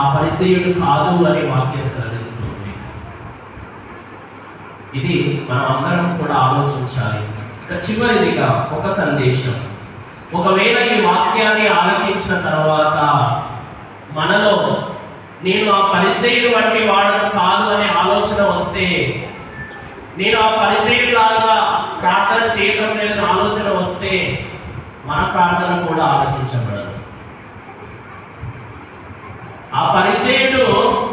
ఆ పరిసయ్యుడు కాదు అని వాక్యం సెలవిస్తుంది. ఇది మనం అందరం కూడా ఆలోచించాలి. ఇక చివరిదిగా ఒక సందేశం. ఒకవేళ ఈ వాక్యాన్ని ఆలకించిన తర్వాత మనలో నేను ఆ పరిసయ్యుడు వంటి వాడను కాదు అనే ఆలోచన వస్తే, నేను ఆ పరిసయ్యుడిలాగా ప్రార్థన చేయడం లేదని ఆలోచన వస్తే, మన ప్రార్థన కూడా ఆలకించబడదు. ఆ పరిసయ్యుడు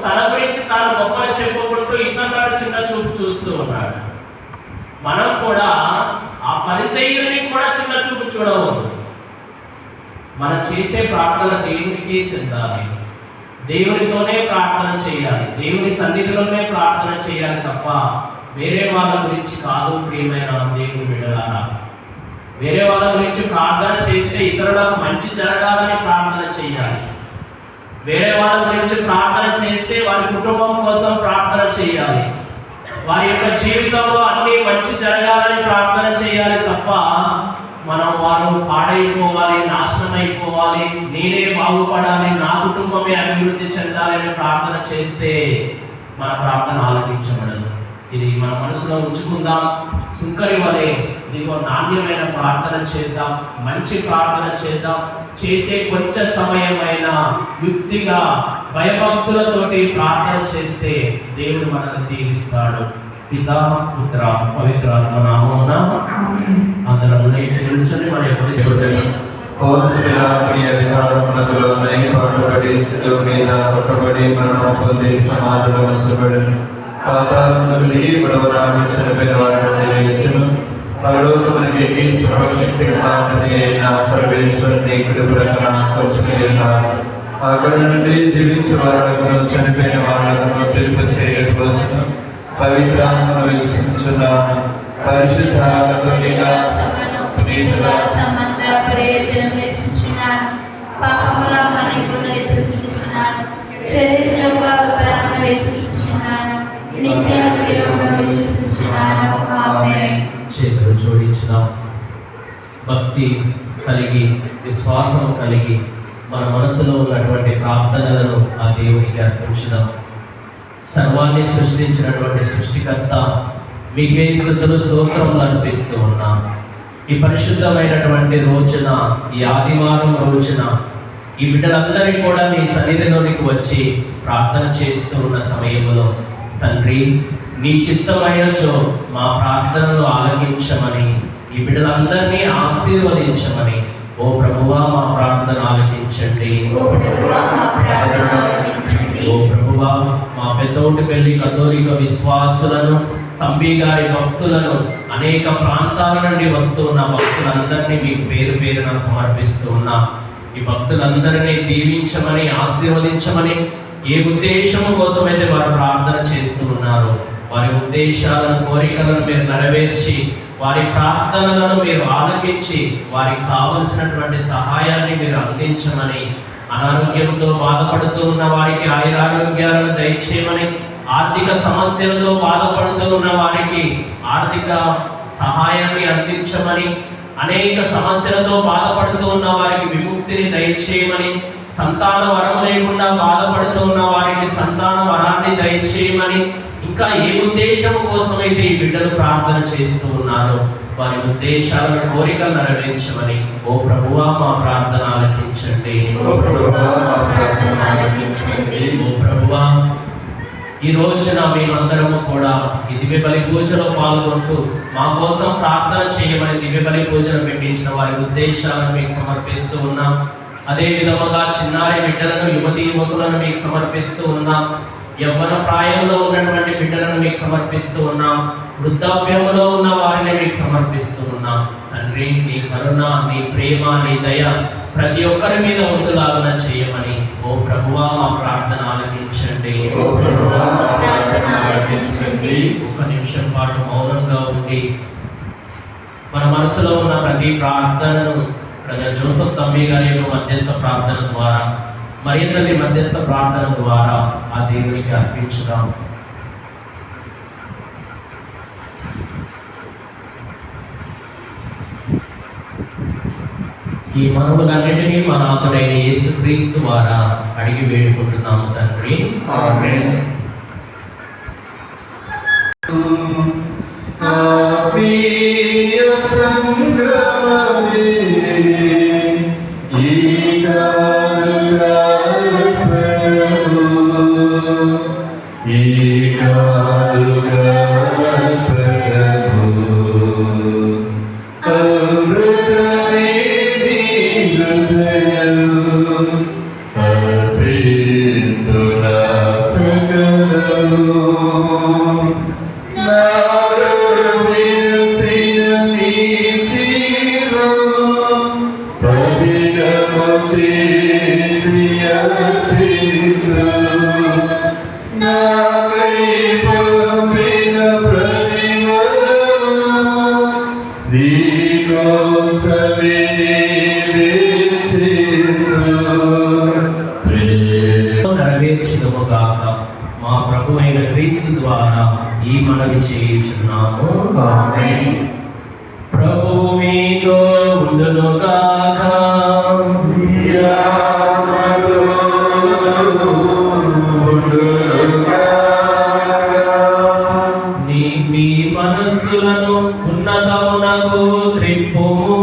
తన గురించి తాను గొప్పగా చెప్పుకుంటూ ఇతరులను చిన్న చూపు చూస్తూ ఉన్నాడు. మనం కూడా ఆ పరిసయ్యుడిని కూడా చిన్న చూపు చూడవద్దు. మనం చేసే ప్రార్థన దేవునికే చెందాలి. దేవునితోనే ప్రార్థన చేయాలి, దేవుని సన్నిధిలోనే ప్రార్థన చేయాలి తప్ప వేరే వాళ్ళ గురించి కాదు. ప్రియమైన దేవుని బిడ్డలారా, వేరే వాళ్ళ గురించి ప్రార్థన చేస్తే ఇతరులకు మంచి జరగాలని ప్రార్థన చేయాలి. వేరే వాళ్ళ గురించి ప్రార్థన చేస్తే వారి కుటుంబం కోసం ప్రార్థన చేయాలి. వారి యొక్క జీవితంలో అన్ని మంచి జరగాలని ప్రార్థన చేయాలి తప్ప మనం వారు పాడైపోవాలి, నాశనం అయిపోవాలి, నేనే బాగుపడాలి, నా కుటుంబమే అభివృద్ధి చెందాలని ప్రార్థన చేస్తే మన ప్రార్థన ఆలకించబడదు. ఇది మన మనసులో ఉంచుకుందాం. సుంకరి వలె ఇదిగో నాణ్యమైన ప్రార్థన చేద్దాం, మంచి ప్రార్థన చేద్దాం. చేసే కొంచెం సమయమైన యుక్తిగా భయభక్తులతోటి ప్రార్థన చేస్తే దేవుడు మనల్ని దీవిస్తాడు. పితా పుత్ర పవిత్రాత్మ నామమున అందరం నిలిచి మన అధికారములలోనే పట్టుబడి శిలువ మీద కొట్టబడి మరణం పొంది సమాధిలో ఉంచబడిన పాతాళమునకు బడవరాని చనిపోయిన వారిని లేచెను. పరలోకమునకి సర్వశక్తి అయిన సర్వేశ్వరుని కుడి ప్రక్కన కూర్చుని ఉన్నారు. అక్కడ నుండి జీవించే వాళ్లకు చనిపోయిన వాళ్లకు తీర్పు చేయటకు వచ్చును. పవిత్రాత్మను విశ్వసించున్నాను. పరిశుద్ధ పాపముల మన్నిపును విశ్వసిస్తున్నాను. శరీరం యొక్క ఉత్తరమును విశ్వసిస్తున్నాను. నిత్య జీవమును విశ్వసిస్తున్నాను. ఆమేన్. చేతులు జోడించుదాం. భక్తి కలిగి విశ్వాసం కలిగి మన మనసులో ఉన్నటువంటి ప్రార్థనలను ఆ దేవునికి అర్పించుదాం. సర్వాన్ని సృష్టించినటువంటి సృష్టికర్త, మీకే స్తుతులు స్తోత్రములు అర్పిస్తూ ఉన్నాం. ఈ పరిశుద్ధమైనటువంటి రోజున, ఈ ఆదివారం రోజున ఈ బిడ్డలందరినీ కూడా నీ సన్నిధిలోనికి వచ్చి ప్రార్థన చేస్తూ ఉన్న సమయంలో తండ్రి, నీ చిత్తమైనచో మా ప్రార్థనలు ఆలకించమని, ఈ బిడ్డలందరినీ ఆశీర్వదించమని ఓ ప్రభువా మా ప్రార్థన ఆలకించండి. ఓ ప్రభువా మా పెద్దోటిపల్లి కథోలిక విశ్వాసులను, తంబి గారి భక్తులను, అనేక ప్రాంతాల నుండి వస్తున్న భక్తులందరినీ మీకు పేరు పేరున సమర్పిస్తూ ఉన్నాం. ఈ భక్తులందరినీ దీవించమని, ఆశీర్వదించమని, ఏ ఉద్దేశం కోసమైతే వారు ప్రార్థన చేస్తూ ఉన్నారో వారి ఉద్దేశాలను, కోరికలను మీరు నెరవేర్చి, వారి ప్రార్థనలను మీరు ఆలకించి, వారికి కావలసినటువంటి సహాయాన్ని మీరు అందించమని, అనారోగ్యంతో బాధపడుతూ ఉన్న వారికి ఆయురారోగ్యాలను దయచేయమని, ఆర్థిక సమస్యలతో బాధపడుతూ ఉన్న వారికి ఆర్థిక సహాయాన్ని అందించమని, అనేక సమస్యలతో బాధపడుతూ ఉన్న వారికి విముక్తిని దయచేయమని, సంతాన వరం లేకుండా బాధపడుతూ ఉన్న వారికి సంతాన వరాన్ని దయచేయమని, ఇంకా ఏ ఉద్దేశం కోసమైతే ఈ బిడ్డలు ప్రార్థన చేస్తూ ఉన్నారో వారి ఉద్దేశాలను, కోరికలు నెరవేర్చమని ఓ ప్రభువా మా ప్రార్థన ఆలకించండి. ఓ ప్రభువా, ఈ రోజున మేమందరము కూడా ఈ దివ్య బలి పూజలో పాల్గొంటూ మా కోసం ప్రార్థన చేయమని దివ్య బలి పూజను పెట్టించిన వారి ఉద్దేశాలను మీకు సమర్పిస్తూ ఉన్నాం. అదే విధముగా చిన్నారి బిడ్డలను, యువతి యువకులను మీకు సమర్పిస్తూ ఉన్నాం. యవ్వన ప్రాయంలో ఉన్నటువంటి బిడ్డలను మీకు సమర్పిస్తూ ఉన్నాం. వృద్ధాప్యములో ఉన్న వారిని మీకు సమర్పిస్తూ ఉన్నాం. తండ్రి, నీ కరుణ, నీ ప్రేమ, నీ దయ ప్రతి ఒక్కరి మీద ఉండులాగా చేయమని ఓ ప్రభువా మా ప్రార్థన ఆలకించండి. ఒక నిమిషం పాటు మౌనంగా ఉండి మన మనసులో ఉన్న ప్రతి ప్రార్థనను బ్రదర్ జోసెఫ్ తంబి గారి యొక్క మధ్యస్థ ప్రార్థన ద్వారా, మరియ తల్లి మధ్యస్థ ప్రార్థన ద్వారా ఆ దేవునికి అర్పించుదాం. ఈ మనవులన్నిటినీ మా నాథుడైన యేసుక్రీస్తు ద్వారా అడిగి వేడుకుంటున్నాము తండ్రి. ఆమేన్. ఆత్మీయ సంగమమే ఈ కాలగల్పము, ఈ కాలగల్పము. అమృతమే నీ హృదయము, అర్పితునా సకలము. నెరవేర్చుదుముగాక. మా ప్రభు అయిన క్రీస్తు ద్వారా ఈ మనవి చేయుచున్నాము. ఆమేన్. ప్రభువు మీతో ఉండునుగాక. మీ మనస్సులను ఉన్నతమునకు త్రిప్పుము.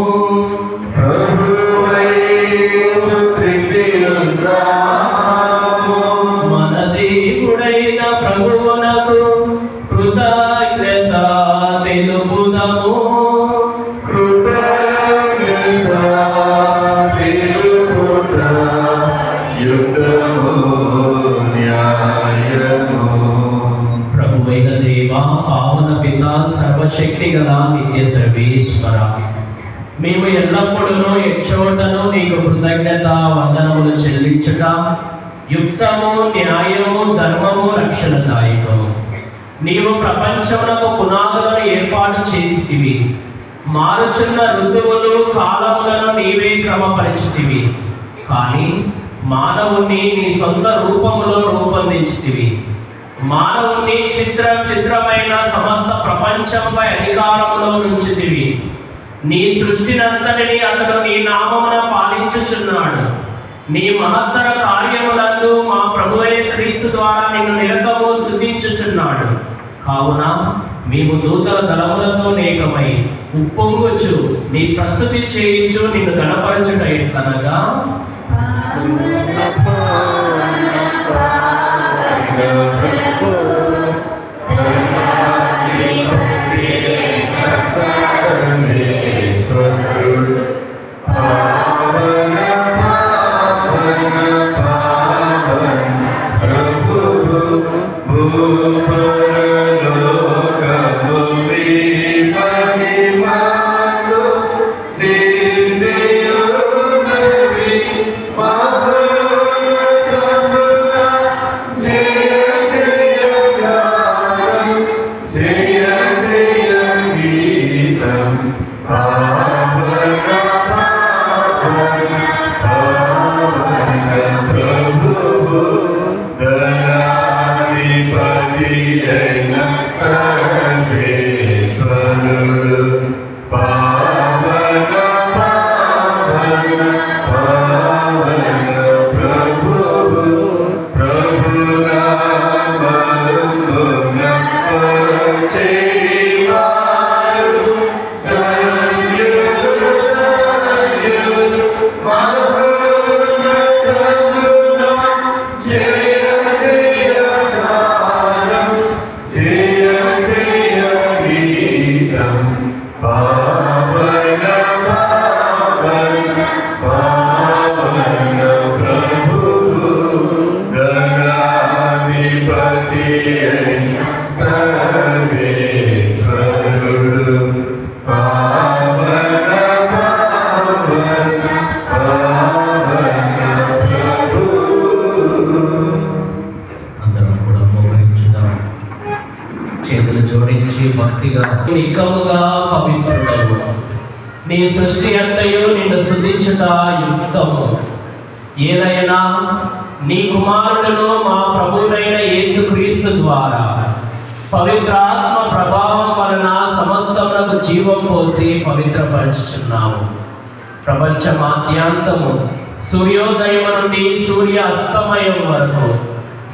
మన దేవుడైన ప్రభువునకు కృతజ్ఞత తెలుపుదము. ప్రభువైన దేవా, పావన పిత, సర్వశక్తి గల నిత్య సర్వేశ్వర, మేము ఎల్లప్పుడూ ఎచ్చోటను నీకు కృతజ్ఞత వందనములు చెల్లించుట యుక్తము, న్యాయము, ధర్మము, రక్షణదాయకము. నీవు ప్రపంచమునకు పునాదులను ఏర్పాటు చేసితివి. మారుచున్న ఋతువులు, కాలములను నీవే క్రమపరిచితివి. కానీ మానవుణ్ణి నీ సొంత రూపములో రూపొందించితివి. మానవుణ్ణి చిత్రమైన సమస్త ప్రపంచంపై అధికారములో నుంచితివి. నీ సృష్టినంతటిని అతడు నీ నామమున పాలించుచున్నాడు. నీ మహత్తర కార్యములందు మా ప్రభువైన క్రీస్తు ద్వారా నిన్ను నిరతము స్తుతించుచున్నాడు. కావున మేము దూతల దళములతో ఏకమై ఉప్పొంగుచు నీ ప్రస్తుతి చేయించు నిన్ను గణపరచుట ఎట్లనగా, చేతులు జోడించి భక్తిగా నిక్కముగా పవిత్రుడవు. నీ సృష్టి అంతయు నిన్ను స్తుతించుట యుక్తము. ఏదైనా నీ కుమారుడును మా ప్రభువైన యేసుక్రీస్తు ద్వారా పవిత్రాత్మ ప్రభావం వలన సమస్తమునకు జీవం పోసి పవిత్రపరచుచున్నావు. ప్రపంచమాద్యాంతము సూర్యోదయం నుండి సూర్య అస్తమయం వరకు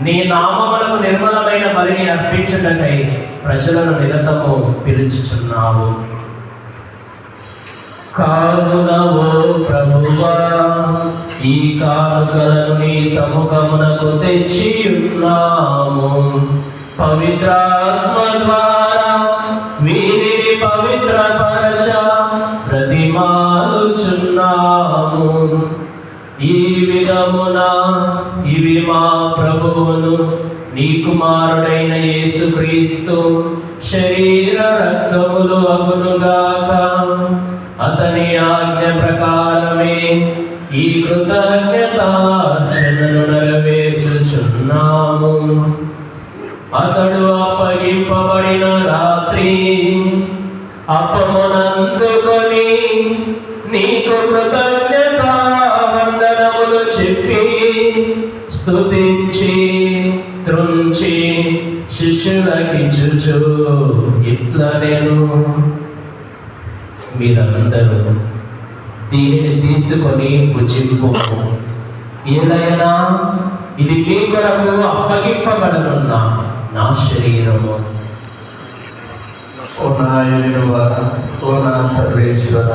నీ నామములకు నిర్మలమైన బలిని అర్పించుటకై ప్రజలను నిరతము పిలుచుచున్నావు. కావునవో ప్రభువా, ఈ కానుకలను నీ సముఖమునకు తెచ్చి ఉన్నాము. పవిత్రాత్మ ద్వారా వీరిని పవిత్రపరచ ప్రతిమాలుచున్నాము. ఈ విధమున ఇవి మా ప్రభువును నీ కుమారుడైన యేసుక్రీస్తు శరీర రక్తములు అగునుగాక. అతని ఆజ్ఞ ప్రకారమే ఈ కృతజ్ఞతార్చనను నెరవేర్చుచున్నాము. అతడు అప్పగింపబడిన రాత్రి అప్పమునందుకొని నీకు కృతజ్ఞతా వందనములు చెప్పి స్తుతించి త్రుంచి శిష్యులకిచ్చుచు ఇట్లా నేను, మీరందరూ దీనిని తీసుకొని భుజింపు. ఏలైనా ఇది మీ కొరకు అప్పగింపబడనున్న నా శరీరము. ఓ నా యేహోవా, ఓ నా సర్వేశ్వర,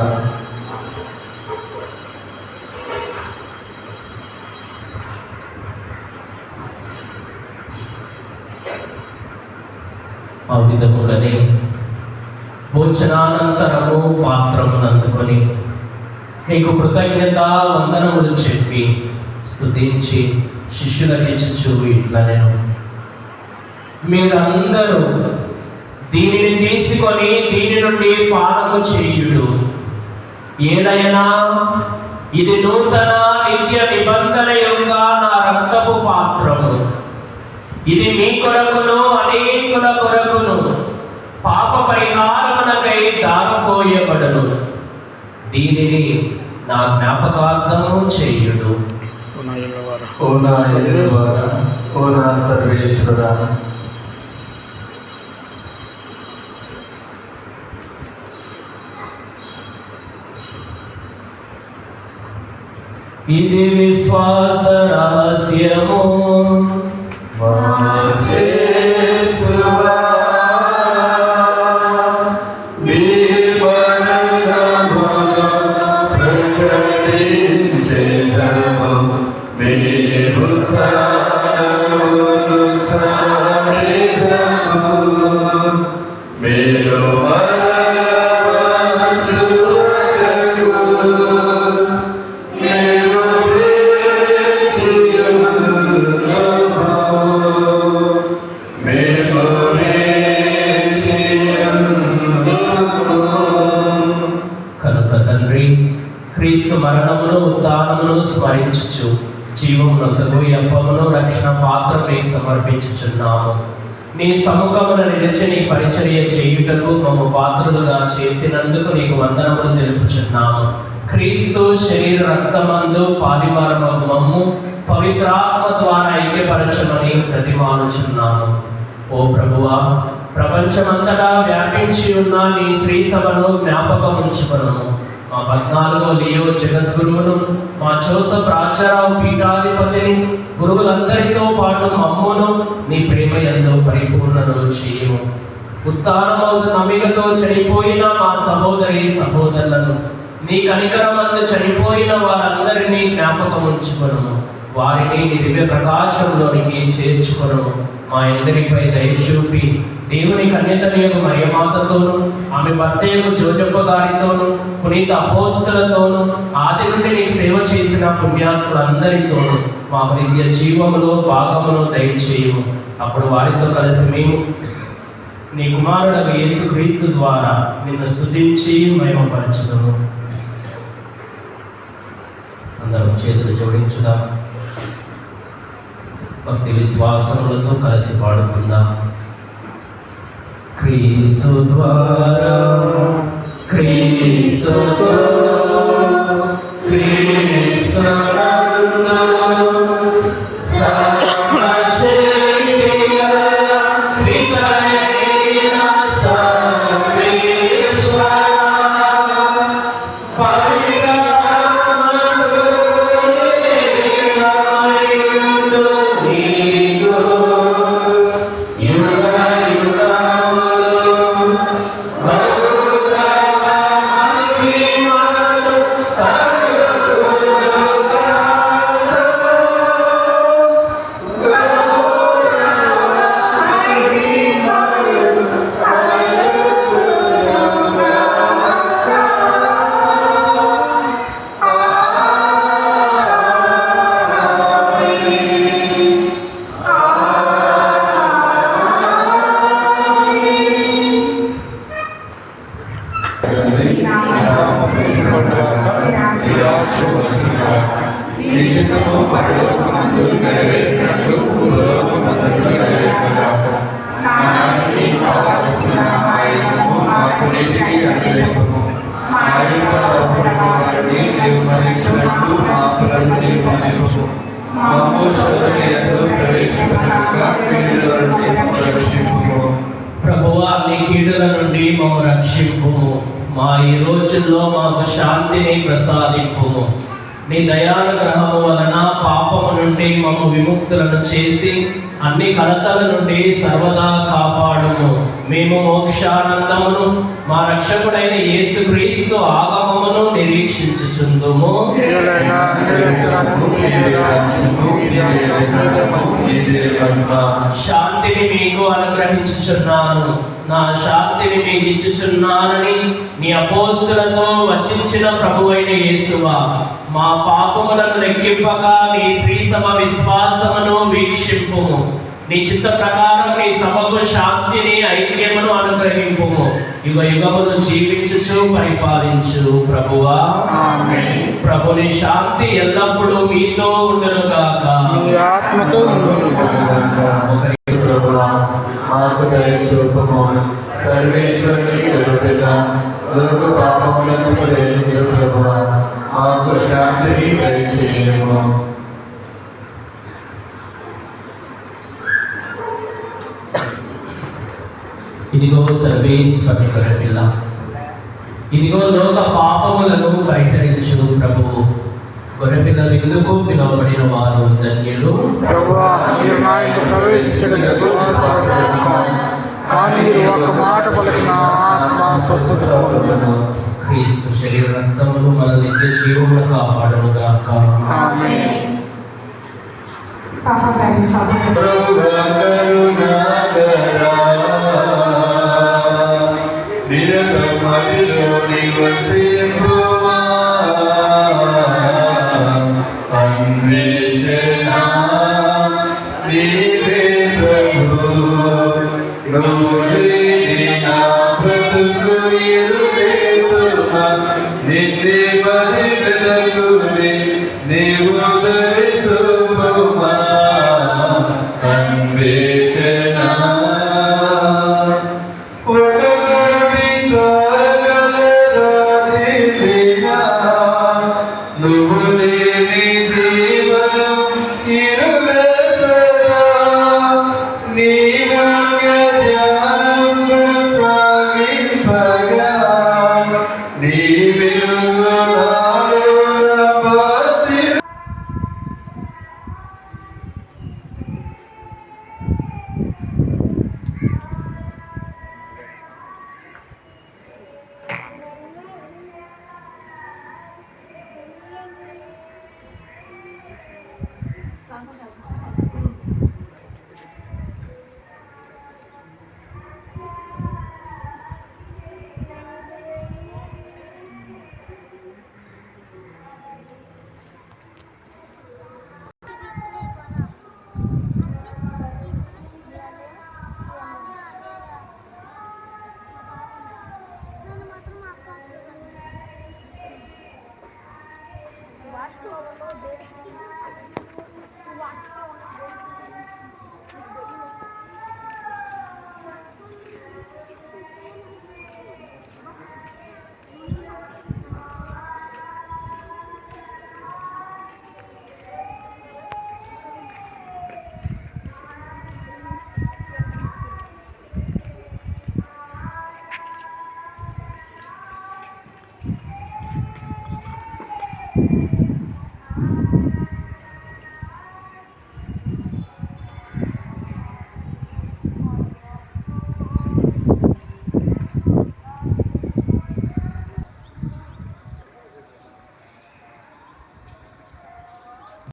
ఆ విధముగానే భోజనానంతరము పాత్రమును అందుకొని నీకు కృతజ్ఞత వందనములు చెప్పి స్తుతించి శిష్యులకిచ్చుచు ఇట్లా నేను, మీరందరూ దీనిని తీసుకొని దీని నుండి పానము చేయుడు. ఏదైనా ఇది నూతన నిత్య నిబంధన యొక్క నా రక్తపు పాత్రము. ఇది మీ కొరకును అనేకుల కొరకును పాప పరిహారమునకై దారపోయబడును. దీనిని నా జ్ఞాపకార్థము చేయుడు. ఓ నా యేహోవా, ఓ నా సర్వేశ్వర, ఇది విశ్వాస రహస్యము. క్రీస్తు మరణమును ఉత్థానమును స్మరించుచు జీవమును సగు అప్పమును రక్షణ పాత్రపై సమర్పించుచున్నాము. నీ సముఖమున నిలిచి నీ పరిచర్య చేయుటకు మమ్ము పాత్రులుగా చేసినందుకు నీకు వందనములు తెలుపుచున్నాము. క్రీస్తు శరీర రక్తమందు పాలివారమగు మమ్ము పవిత్రాత్మ ద్వారా ఐక్యపరచమని ప్రతిమానుచున్నాము. ఓ ప్రభువా, ప్రపంచమంతటా వ్యాపించి ఉన్న నీ శ్రీ సభను జ్ఞాపకం ఉంచుకొను. మా 14వ లియో జగద్గురువును, మా జోసఫ్ రాజారావు పీఠాధిపతిని, గురువులందరితో పాటు మమ్మును నీ ప్రేమ యందు పరిపూర్ణను చేయము. ఉత్థానమగు నమ్మికతో చనిపోయిన మా సహోదరి సహోదరులను, నీ కనికరమందు చనిపోయిన వారందరినీ జ్ఞాపకం ఉంచుకొను. వారిని నీ దివ్య ప్రకాశంలోనికి చేర్చుకొను. మా అందరిపై దయ చూపి దేవుని కన్యతనియగు మరియమాతతోను, ఆమె భర్తయగు జోజప్ప గారితోను, పునీత అపోస్తలతోను, ఆది నుండి నీకు సేవ చేసిన పుణ్యాత్ములందరితోను మా నిత్య జీవములో భాగమును దయచేయము. అప్పుడు వారితో కలిసి మేము నీ కుమారుడగు యేసుక్రీస్తు ద్వారా నిన్ను స్తుతించి మహిమపరచుదాము. అందరం చేతులు జోడించుదాం. భక్తి విశ్వాసములతో కలిసి పాడుకుందాం. క్రీస్తు ద్వారా క్రీస్తుతో క్రీస్తునందు సర్వశక్తిగల పితయైన సర్వేశ్వర పవిత్ర మా ఈ రోజుల్లో మాకు శాంతిని ప్రసాదింపుము. నీ దయానుగ్రహము వలన పాపము నుండి మమ్ము విముక్తులను చేసి అన్ని కలతల నుండి సర్వదా కాపాడుము. మేము మోక్షానందమును మా రక్షకుడైన యేసుక్రీస్తు ఆగమమును నిరీక్షించుచుందుము. శాంతిని మీకు అనుగ్రహించుచున్నాను, నా శాంతిని మీకు ఇచ్చుచున్నానని నీ అపోస్తులతో వచించిన ప్రభువైన యేసువా, మా పాపములను లెక్కింపక నీ శ్రీ సభ విశ్వాసమును వీక్షింపుము. నీ చిత్త ప్రకారం నీ సభకు శాంతిని ఐక్యమును అనుగ్రహింపుము. యుగ యుగములు జీవించుచు పరిపాలించు ప్రభువా. ఆమేన్. ప్రభుని శాంతి ఎల్లప్పుడూ మీతో ఉండును గాక. నీ ఆత్మతో ఉండును గాక. ప్రభువా, మాకు దయచూపుము. సర్వేశ్వరుని కృపగా లోక పాపములను పరిహరించు ప్రభువా, మాకు శాంతిని దయచేయము. ఇదిగో సర్వేశ్వరుని గొర్రెపిల్ల, ఇదిగో లోక పాపములను పరిహరించు ప్రభువు. గొర్రెపిల్ల విందుకు పిలువబడిన వారు ధన్యులు. ప్రభువా, మీరు నా ఇంట ప్రవేశించడం కానీ మీరు ఒక మాట పలికిన ఆత్మ స్వస్థత పొందును. క్రీస్తు శరీర రక్తములు మన నిత్య జీవమును కాపాడును గాక. ఆమేన్. ప్రభువా కరుణాకరా, నిరతం మదిలో నివసింపుమా. అన్వేషణ నీవే ప్రభు, నువ్వు